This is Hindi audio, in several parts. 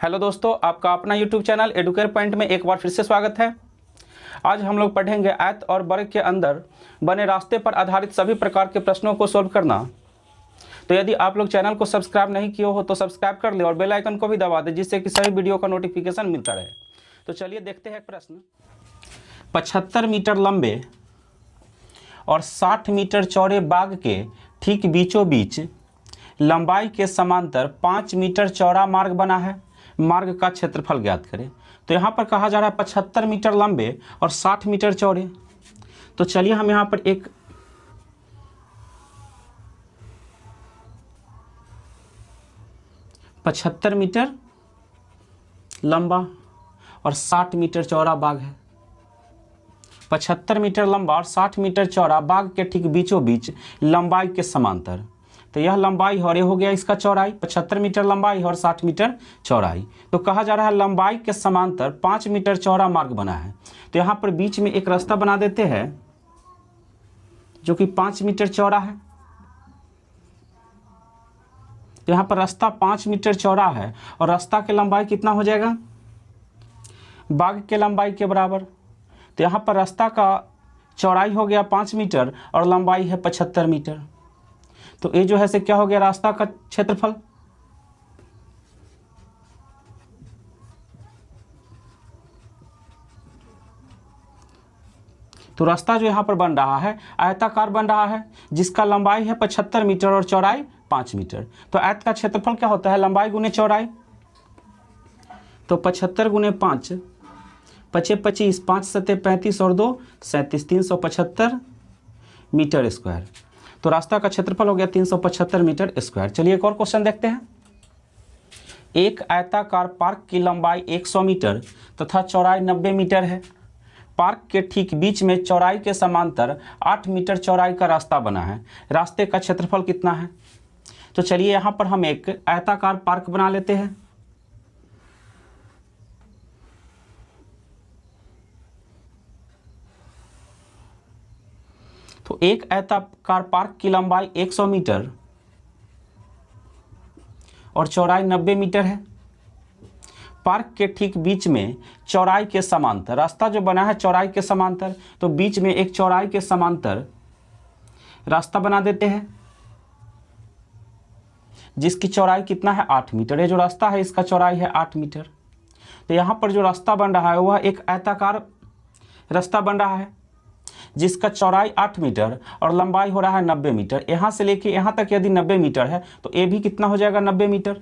हेलो दोस्तों, आपका अपना यूट्यूब चैनल एडुकेयर पॉइंट में एक बार फिर से स्वागत है। आज हम लोग पढ़ेंगे आयत और वर्ग के अंदर बने रास्ते पर आधारित सभी प्रकार के प्रश्नों को सॉल्व करना। तो यदि आप लोग चैनल को सब्सक्राइब नहीं किए हो तो सब्सक्राइब कर ले और बेल आइकन को भी दबा दें, जिससे कि सभी वीडियो का नोटिफिकेशन मिलता रहे। तो चलिए देखते हैं प्रश्न। 75 मीटर लंबे और 60 मीटर चौड़े बाग के ठीक बीचों बीच लंबाई के समांतर 5 मीटर चौड़ा मार्ग बना है। मार्ग का क्षेत्रफल ज्ञात करें। तो यहाँ पर कहा जा रहा है 75 मीटर लंबे और 60 मीटर चौड़े। तो चलिए हम यहाँ पर एक पचहत्तर मीटर लंबा और 60 मीटर चौड़ा बाग है। 75 मीटर लंबा और 60 मीटर चौड़ा बाग के ठीक बीचों बीच लंबाई के समांतर। तो यह लंबाई और ये हो गया इसका चौड़ाई, 75 मीटर लंबाई और 60 मीटर चौड़ाई। तो कहा जा रहा है लंबाई के समांतर 5 मीटर चौड़ा मार्ग बना है। तो यहाँ पर बीच में एक रास्ता बना देते हैं जो कि 5 मीटर चौड़ा है। तो यहाँ पर रास्ता 5 मीटर चौड़ा है और रास्ता की लंबाई कितना हो जाएगा? बाग के लंबाई के बराबर। तो यहाँ पर रास्ता का चौड़ाई हो गया 5 मीटर और लंबाई है 75 मीटर। तो ये जो है से क्या हो गया? रास्ता का क्षेत्रफल। तो रास्ता जो यहाँ पर बन रहा है आयताकार बन रहा है, जिसका लंबाई है 75 मीटर और चौड़ाई 5 मीटर। तो आयत का क्षेत्रफल क्या होता है? लंबाई गुने चौड़ाई। तो 75 गुने 5, 5 25, 5 7 35 और 2 37, 375 मीटर स्क्वायर। तो रास्ता का क्षेत्रफल हो गया 375 मीटर स्क्वायर। चलिए एक और क्वेश्चन देखते हैं। एक आयताकार पार्क की लंबाई 100 मीटर तथा चौड़ाई 90 मीटर है। पार्क के ठीक बीच में चौड़ाई के समांतर 8 मीटर चौड़ाई का रास्ता बना है। रास्ते का क्षेत्रफल कितना है? तो चलिए यहाँ पर हम एक आयताकार पार्क बना लेते हैं। तो एक आयताकार पार्क की लंबाई 100 मीटर और चौड़ाई 90 मीटर है। पार्क के ठीक बीच में चौड़ाई के समांतर रास्ता जो बना है चौड़ाई के समांतर, तो बीच में एक चौड़ाई के समांतर रास्ता बना देते हैं जिसकी चौड़ाई कितना है? 8 मीटर। ये जो रास्ता है इसका चौड़ाई है 8 मीटर। तो यहाँ पर जो रास्ता बन रहा है वह एक आयताकार रास्ता बन रहा है जिसका चौड़ाई 8 मीटर और लंबाई हो रहा है 90 मीटर। यहाँ से लेके यहाँ तक यदि 90 मीटर है तो ये भी कितना हो जाएगा? 90 मीटर।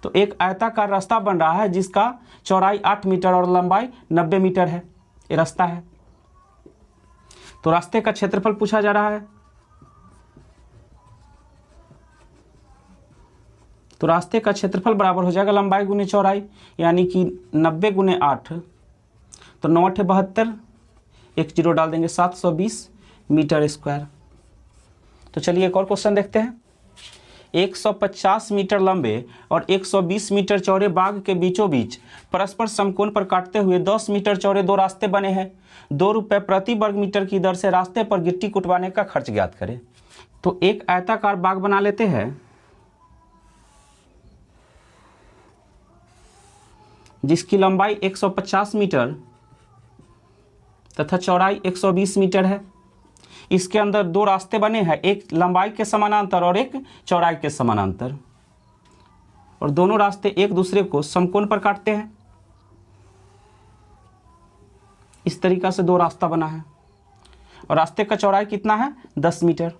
तो एक आयताकार रास्ता बन रहा है जिसका चौड़ाई 8 मीटर और लंबाई 90 मीटर है। ये रास्ता है। तो रास्ते का क्षेत्रफल पूछा जा रहा है। तो रास्ते का क्षेत्रफल बराबर हो जाएगा लंबाई गुने चौड़ाई, यानी कि 90 गुने 8, तो 9 8 72, एक जीरो डाल देंगे, 720 मीटर स्क्वायर। तो चलिए एक और क्वेश्चन देखते हैं। 150 मीटर लंबे और 120 मीटर चौड़े बाग के बीचों बीच परस्पर समकोण पर काटते हुए 10 मीटर चौड़े दो रास्ते बने हैं। 2 रुपये प्रति वर्ग मीटर की दर से रास्ते पर गिट्टी कुटवाने का खर्च ज्ञात करें। तो एक आयताकार बाग बना लेते हैं जिसकी लंबाई 150 मीटर तथा चौड़ाई 120 मीटर है। इसके अंदर 2 रास्ते बने हैं, एक लंबाई के समानांतर और एक चौड़ाई के समानांतर, और दोनों रास्ते एक दूसरे को समकोण पर काटते हैं। इस तरीका से 2 रास्ता बना है और रास्ते का चौड़ाई कितना है? 10 मीटर।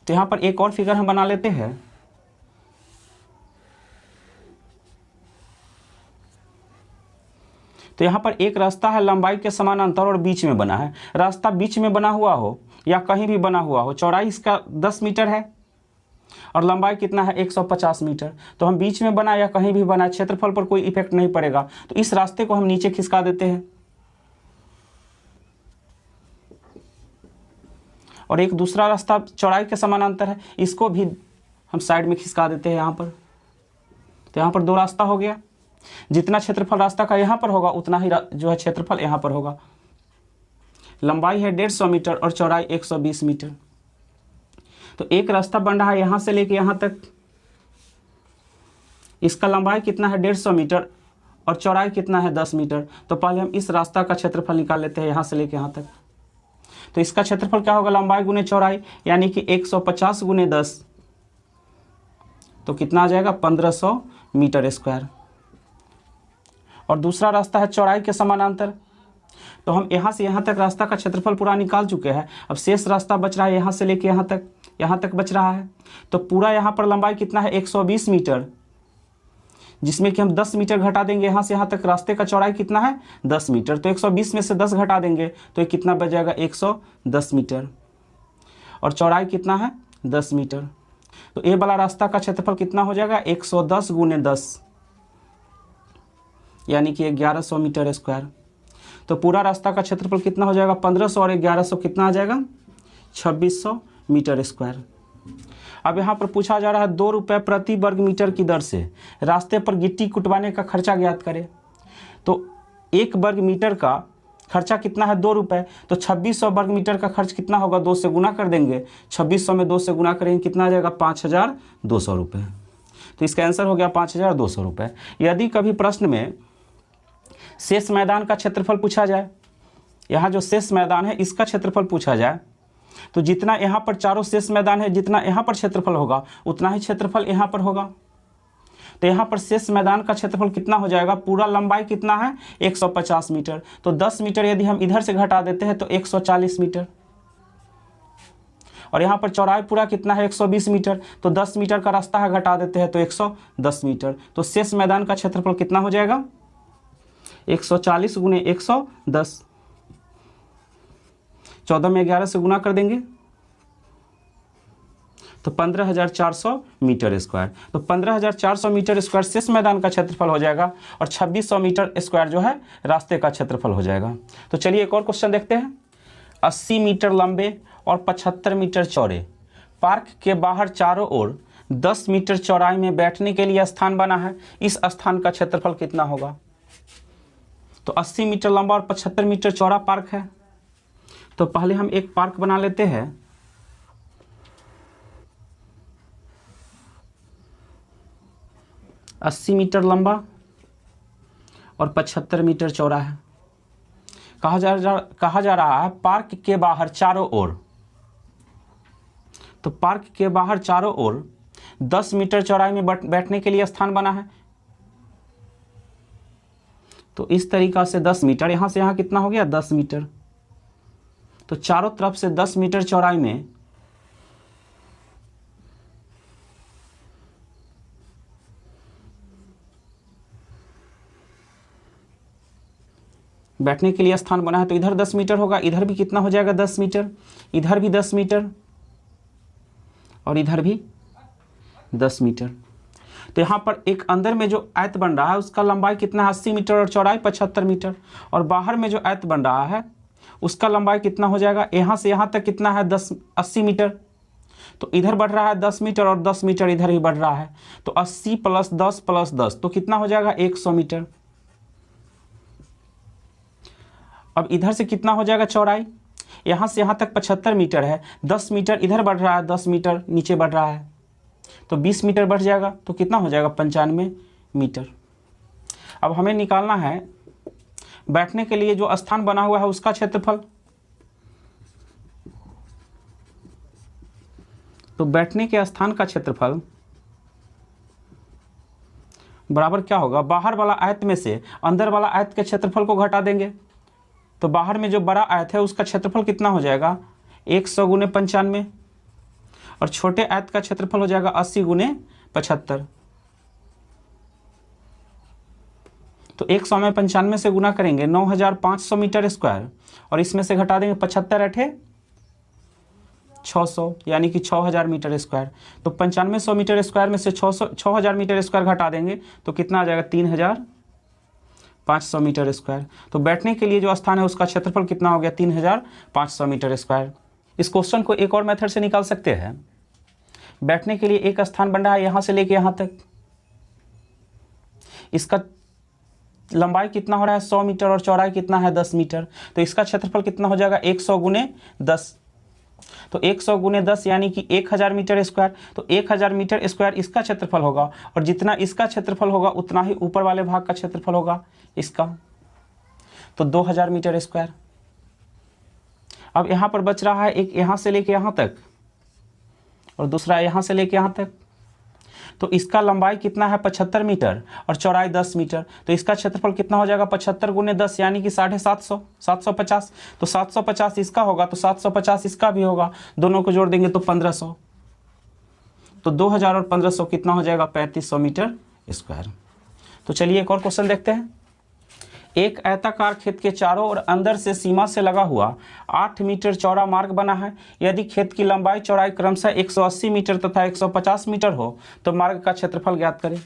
तो यहाँ पर एक और फिगर हम बना लेते हैं। तो यहाँ पर एक रास्ता है लंबाई के समानांतर और बीच में बना है। रास्ता बीच में बना हुआ हो या कहीं भी बना हुआ हो, चौड़ाई इसका 10 मीटर है और लंबाई कितना है? 150 मीटर। तो हम बीच में बना या कहीं भी बना, क्षेत्रफल पर कोई इफेक्ट नहीं पड़ेगा। तो इस रास्ते को हम नीचे खिसका देते हैं और एक दूसरा रास्ता चौड़ाई के समानांतर है, इसको भी हम साइड में खिसका देते हैं यहाँ पर। तो यहाँ पर 2 रास्ता हो गया। जितना क्षेत्रफल रास्ता का यहाँ पर होगा उतना ही जो है क्षेत्रफल यहाँ पर होगा। लंबाई है 150 मीटर और चौड़ाई 120 मीटर। तो एक रास्ता बन रहा है यहाँ से लेके यहाँ तक, इसका लंबाई कितना है 150 मीटर और चौड़ाई कितना है 10 मीटर। तो पहले हम इस रास्ता का क्षेत्रफल निकाल लेते हैं यहाँ से लेके यहाँ तक। तो इसका क्षेत्रफल क्या होगा, लंबाई गुने चौड़ाई, यानी कि 150 गुने 10, तो कितना आ जाएगा 1500 मीटर स्क्वायर। और दूसरा रास्ता है चौड़ाई के समानांतर। तो हम यहाँ से यहाँ तक रास्ता का क्षेत्रफल पूरा निकाल चुके हैं। अब शेष रास्ता बच रहा है यहाँ से लेके यहाँ तक बच रहा है। तो पूरा यहाँ पर लंबाई कितना है 120 मीटर, जिसमें कि हम 10 मीटर घटा देंगे यहाँ से यहाँ तक। रास्ते का चौड़ाई कितना है 10 मीटर, तो 120 में से 10 घटा देंगे तो ये कितना बच जाएगा 110 मीटर। और चौड़ाई कितना है 10 मीटर। तो ये वाला रास्ता का क्षेत्रफल कितना हो जाएगा 110 गुने 10, यानी कि 1100 मीटर स्क्वायर। तो पूरा रास्ता का क्षेत्रफल कितना हो जाएगा 1500 और 1100 कितना आ जाएगा 2600 मीटर स्क्वायर। अब यहाँ पर पूछा जा रहा है 2 रुपये प्रति वर्ग मीटर की दर से रास्ते पर गिट्टी कुटवाने का खर्चा ज्ञात करें। तो 1 वर्ग मीटर का खर्चा कितना है 2 रुपये, तो 2600 वर्ग मीटर का खर्च कितना होगा 2 से गुना कर देंगे। 2600 में 2 से गुना करेंगे कितना आ जाएगा 5200 रुपये। तो इसका आंसर हो गया 5200 रुपये। यदि कभी प्रश्न में शेष मैदान का क्षेत्रफल पूछा जाए, यहाँ जो शेष मैदान है इसका क्षेत्रफल पूछा जाए, तो जितना यहाँ पर चारों शेष मैदान है जितना यहाँ पर क्षेत्रफल होगा उतना ही क्षेत्रफल यहाँ पर होगा। तो यहाँ पर शेष मैदान का क्षेत्रफल कितना हो जाएगा, पूरा लंबाई कितना है 150 मीटर, तो 10 मीटर यदि हम इधर से घटा देते हैं तो 140 मीटर। और यहाँ पर चौड़ाई पूरा कितना है 120 मीटर, तो 10 मीटर का रास्ता है घटा देते हैं तो 110 मीटर। तो शेष मैदान का क्षेत्रफल कितना हो जाएगा 140 गुने 110, 14 में 11 से गुना कर देंगे तो 15400 मीटर स्क्वायर। तो 15400 मीटर स्क्वायर शेष मैदान का क्षेत्रफल हो जाएगा और 2600 मीटर स्क्वायर जो है रास्ते का क्षेत्रफल हो जाएगा। तो चलिए एक और क्वेश्चन देखते हैं। 80 मीटर लंबे और 75 मीटर चौड़े पार्क के बाहर चारों ओर 10 मीटर चौड़ाई में बैठने के लिए स्थान बना है। इस स्थान का क्षेत्रफल कितना होगा। तो 80 मीटर लंबा और 75 मीटर चौड़ा पार्क है। तो पहले हम एक पार्क बना लेते हैं। अस्सी मीटर लंबा और 75 मीटर चौड़ा है। कहा जा रहा है पार्क के बाहर चारों ओर, तो पार्क के बाहर चारों ओर 10 मीटर चौड़ाई में बैठने के लिए स्थान बना है। तो इस तरीका से 10 मीटर, यहाँ से यहाँ कितना हो गया 10 मीटर, तो चारों तरफ से 10 मीटर चौड़ाई में बैठने के लिए स्थान बना है। तो इधर 10 मीटर होगा, इधर भी कितना हो जाएगा 10 मीटर, इधर भी 10 मीटर और इधर भी 10 मीटर। तो यहाँ पर एक अंदर में जो आयत बन रहा है उसका लंबाई कितना है 80 मीटर और चौड़ाई 75 मीटर, और बाहर में जो आयत बन रहा है उसका लंबाई कितना हो जाएगा, यहाँ से यहाँ तक कितना है 80 मीटर। तो इधर बढ़ रहा है 10 मीटर और 10 मीटर इधर ही बढ़ रहा है, तो 80 + 10 + 10 तो कितना हो जाएगा 100 मीटर। अब इधर से कितना हो जाएगा चौड़ाई, यहाँ से यहाँ तक 75 मीटर है, 10 मीटर इधर बढ़ रहा है, 10 मीटर नीचे बढ़ रहा है, तो 20 मीटर बढ़ जाएगा, तो कितना हो जाएगा 95 मीटर। अब हमें निकालना है बैठने के लिए जो स्थान बना हुआ है उसका क्षेत्रफल। तो बैठने के स्थान का क्षेत्रफल बराबर क्या होगा, बाहर वाला आयत में से अंदर वाला आयत के क्षेत्रफल को घटा देंगे। तो बाहर में जो बड़ा आयत है उसका क्षेत्रफल कितना हो जाएगा 100 गुने 95, और छोटे आयत का क्षेत्रफल हो जाएगा 80 गुने 75। तो 100 में 95 से गुना करेंगे 9500 मीटर स्क्वायर, और इसमें से घटा देंगे 75 8 600, यानी कि 6000 मीटर स्क्वायर। तो 9500 मीटर स्क्वायर में से 6000 मीटर स्क्वायर घटा देंगे तो कितना आ जाएगा 3500 मीटर स्क्वायर। तो बैठने के लिए जो स्थान है उसका क्षेत्रफल कितना हो गया 3500 मीटर स्क्वायर। इस क्वेश्चन को एक और मेथड से निकाल सकते हैं। बैठने के लिए एक स्थान बन रहा है यहाँ से लेके यहाँ तक, इसका लंबाई कितना हो रहा है 100 मीटर और चौड़ाई कितना है 10 मीटर। तो इसका क्षेत्रफल कितना हो जाएगा 100 गुने 10, तो 100 गुने 10 यानी कि 1000 मीटर स्क्वायर। तो 1000 मीटर स्क्वायर इसका क्षेत्रफल होगा, और जितना इसका क्षेत्रफल होगा उतना ही ऊपर वाले भाग का क्षेत्रफल होगा इसका, तो 2000 मीटर स्क्वायर। अब यहाँ पर बच रहा है एक यहाँ से लेके यहाँ तक और दूसरा यहाँ से लेके यहाँ तक। तो इसका लंबाई कितना है 75 मीटर और चौड़ाई 10 मीटर। तो इसका क्षेत्रफल कितना हो जाएगा 75 गुने 10 यानी कि 750, 750। तो 750 इसका होगा तो 750 इसका भी होगा, दोनों को जोड़ देंगे तो 1500। तो 2000 और 1500 कितना हो जाएगा 3500 मीटर स्क्वायर। तो चलिए एक और क्वेश्चन देखते हैं। एक आयताकार खेत के चारों ओर अंदर से सीमा से लगा हुआ 8 मीटर चौड़ा मार्ग बना है। यदि खेत की लंबाई चौड़ाई क्रमशः 180 मीटर तथा 150 मीटर हो तो मार्ग का क्षेत्रफल ज्ञात करें।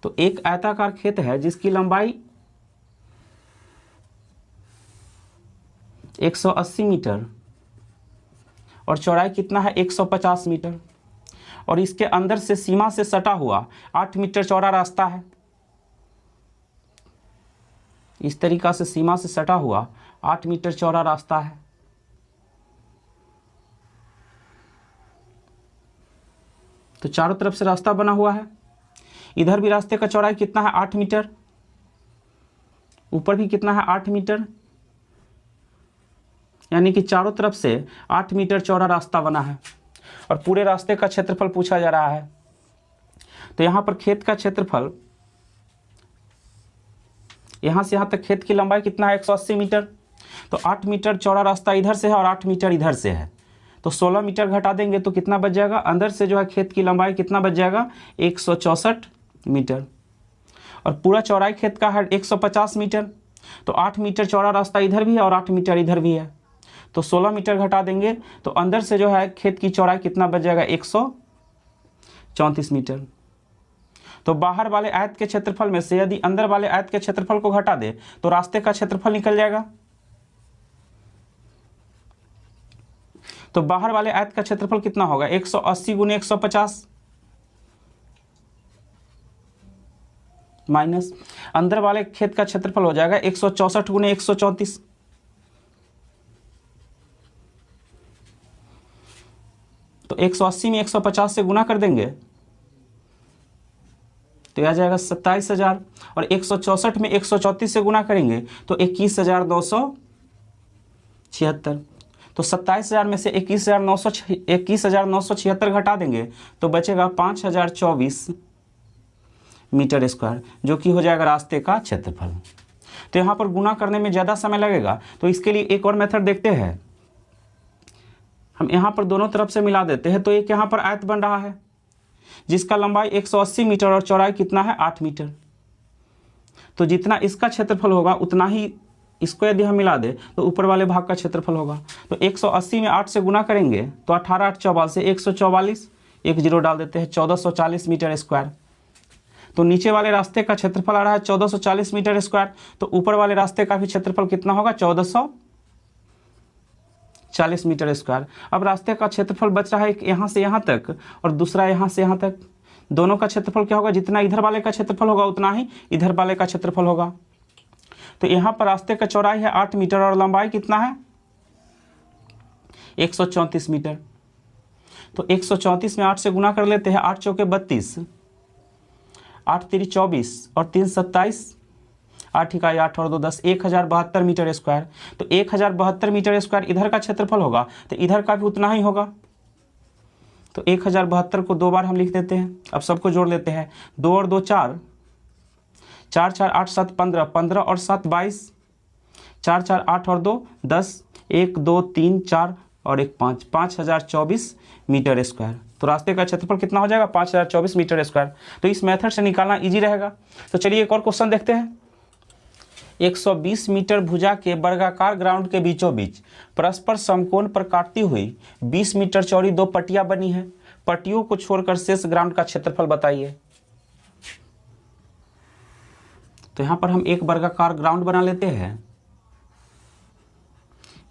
तो एक आयताकार खेत है जिसकी लंबाई 180 मीटर और चौड़ाई कितना है 150 मीटर, और इसके अंदर से सीमा से सटा हुआ 8 मीटर चौड़ा रास्ता है। इस तरीका से सीमा से सटा हुआ 8 मीटर चौड़ा रास्ता है। तो चारों तरफ से रास्ता बना हुआ है। इधर भी रास्ते का चौड़ाई कितना है 8 मीटर, ऊपर भी कितना है 8 मीटर, यानी कि चारों तरफ से 8 मीटर चौड़ा रास्ता बना है और पूरे रास्ते का क्षेत्रफल पूछा जा रहा है। तो यहाँ पर खेत का क्षेत्रफल, यहाँ से यहाँ तक खेत की लंबाई कितना है 180 मीटर। तो 8 मीटर चौड़ा रास्ता इधर से है और 8 मीटर इधर से है, तो 16 मीटर घटा देंगे तो कितना बच जाएगा, अंदर से जो है खेत की लंबाई कितना बच जाएगा 164 मीटर, और पूरा चौड़ाई खेत का है 150 मीटर। तो 8 मीटर चौड़ा रास्ता इधर भी है और 8 मीटर इधर भी है, तो 16 मीटर घटा देंगे तो अंदर से जो है खेत की चौड़ाई कितना बच जाएगा 134 मीटर। तो बाहर वाले आयत के क्षेत्रफल में से यदि अंदर वाले आयत के क्षेत्रफल को घटा दे तो रास्ते का क्षेत्रफल निकल जाएगा। तो बाहर वाले आयत का क्षेत्रफल कितना होगा 180 गुने 150 माइनस अंदर वाले खेत का क्षेत्रफल हो जाएगा 164 गुने 134। तो 180 में 150 से गुना कर देंगे तो यह आ जाएगा 27,000, और 164 में 134 से गुना करेंगे तो 21,976। तो 27,000 में से 21,976 घटा देंगे तो बचेगा 5,024 मीटर स्क्वायर, जो कि हो जाएगा रास्ते का क्षेत्रफल। तो यहाँ पर गुना करने में ज़्यादा समय लगेगा, तो इसके लिए एक और मेथड देखते हैं। हम यहाँ पर दोनों तरफ से मिला देते हैं। तो एक यहाँ पर आयत बन रहा है जिसका लंबाई 180 मीटर और चौड़ाई कितना है 8 मीटर। तो जितना इसका क्षेत्रफल होगा उतना ही इसको यदि हम मिला दे तो ऊपर वाले भाग का क्षेत्रफल होगा। तो 180 में 8 से गुना करेंगे तो 18 8 44 से 144, एक जीरो डाल देते हैं 1440 मीटर स्क्वायर। तो नीचे वाले रास्ते का क्षेत्रफल आ रहा है 1440 मीटर स्क्वायर, तो ऊपर वाले रास्ते का भी क्षेत्रफल कितना होगा 1440 मीटर स्क्वायर। अब रास्ते का क्षेत्रफल बच रहा है एक यहाँ से यहाँ तक और दूसरा यहाँ से यहाँ तक। दोनों का क्षेत्रफल क्या होगा, जितना इधर वाले का क्षेत्रफल होगा उतना ही इधर वाले का क्षेत्रफल होगा। तो यहाँ पर रास्ते का चौड़ाई है 8 मीटर और लंबाई कितना है 134 मीटर। तो 134 में 8 से गुना कर लेते हैं, 8 चौके 32, 8 तिरी 24 और 3 27, 8 इकाई 8 और 2 10, 1072 मीटर स्क्वायर। तो 1072 मीटर स्क्वायर इधर का क्षेत्रफल होगा तो इधर का भी उतना ही होगा। तो 1072 को 2 बार हम लिख देते हैं। अब सबको जोड़ लेते हैं, 2 और 2 4, 4 4 8 7 15, 15 और 7 22, 4 4 8 और 2 10, 1 2 3 4 और 1 5, 5024 मीटर स्क्वायर। तो रास्ते का क्षेत्रफल कितना हो जाएगा 5024 मीटर स्क्वायर। तो इस मेथड से निकालना इजी रहेगा। तो चलिए एक और क्वेश्चन देखते हैं। 120 मीटर भुजा के वर्गाकार ग्राउंड के बीचों बीच परस्पर समकोण पर काटती हुई 20 मीटर चौड़ी 2 पट्टियां बनी है। पट्टियों को छोड़कर शेष ग्राउंड का क्षेत्रफल बताइए। तो यहाँ पर हम एक वर्गाकार ग्राउंड बना लेते हैं।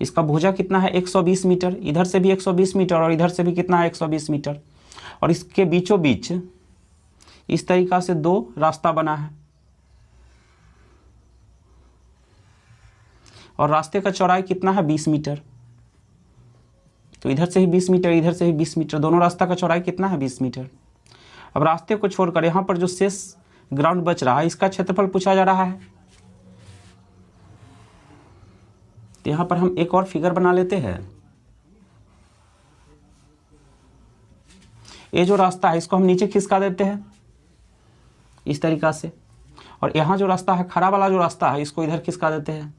इसका भुजा कितना है 120 मीटर, इधर से भी 120 मीटर और इधर से भी कितना है 120 मीटर, और इसके बीचों बीच इस तरीका से 2 रास्ता बना है और रास्ते का चौड़ाई कितना है 20 मीटर। तो इधर से ही 20 मीटर, इधर से ही 20 मीटर, दोनों रास्ता का चौड़ाई कितना है 20 मीटर। अब रास्ते को छोड़कर यहाँ पर जो शेष ग्राउंड बच रहा है इसका क्षेत्रफल पूछा जा रहा है। तो यहाँ पर हम एक और फिगर बना लेते हैं। ये जो रास्ता है इसको हम नीचे खिसका देते हैं इस तरीका से, और यहाँ जो रास्ता है खड़ा वाला जो रास्ता है इसको इधर खिसका देते हैं।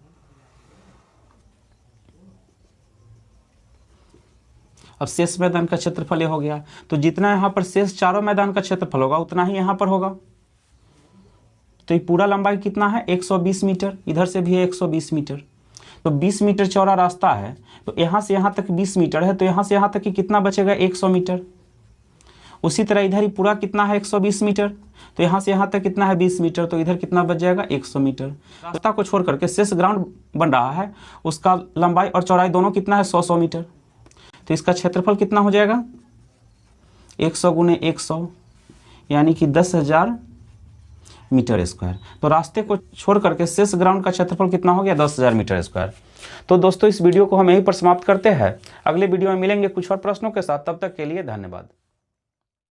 अब शेष मैदान का क्षेत्रफल ये हो गया, तो जितना यहाँ पर शेष चारों मैदान का क्षेत्रफल होगा उतना ही यहाँ पर होगा। तो ये पूरा लंबाई कितना है 120 मीटर, इधर से भी है 120 मीटर। तो 20 मीटर चौड़ा रास्ता है, तो यहाँ से यहाँ तक 20 मीटर है, तो यहाँ से यहाँ तक की कितना बचेगा 100 मीटर। उसी तरह इधर ही पूरा कितना है 120 मीटर, तो यहाँ से यहाँ तक कितना है 20 मीटर, तो इधर कितना बच जाएगा 100 मीटर। रास्ता को छोड़ करके शेष ग्राउंड बन रहा है, उसका लंबाई और चौड़ाई दोनों कितना है 100 मीटर। तो इसका क्षेत्रफल कितना हो जाएगा 100 गुने 100 यानी कि 10,000 मीटर स्क्वायर। तो रास्ते को छोड़ करके शेष ग्राउंड का क्षेत्रफल कितना हो गया 10,000 मीटर स्क्वायर। तो दोस्तों इस वीडियो को हम यहीं पर समाप्त करते हैं। अगले वीडियो में मिलेंगे कुछ और प्रश्नों के साथ, तब तक के लिए धन्यवाद।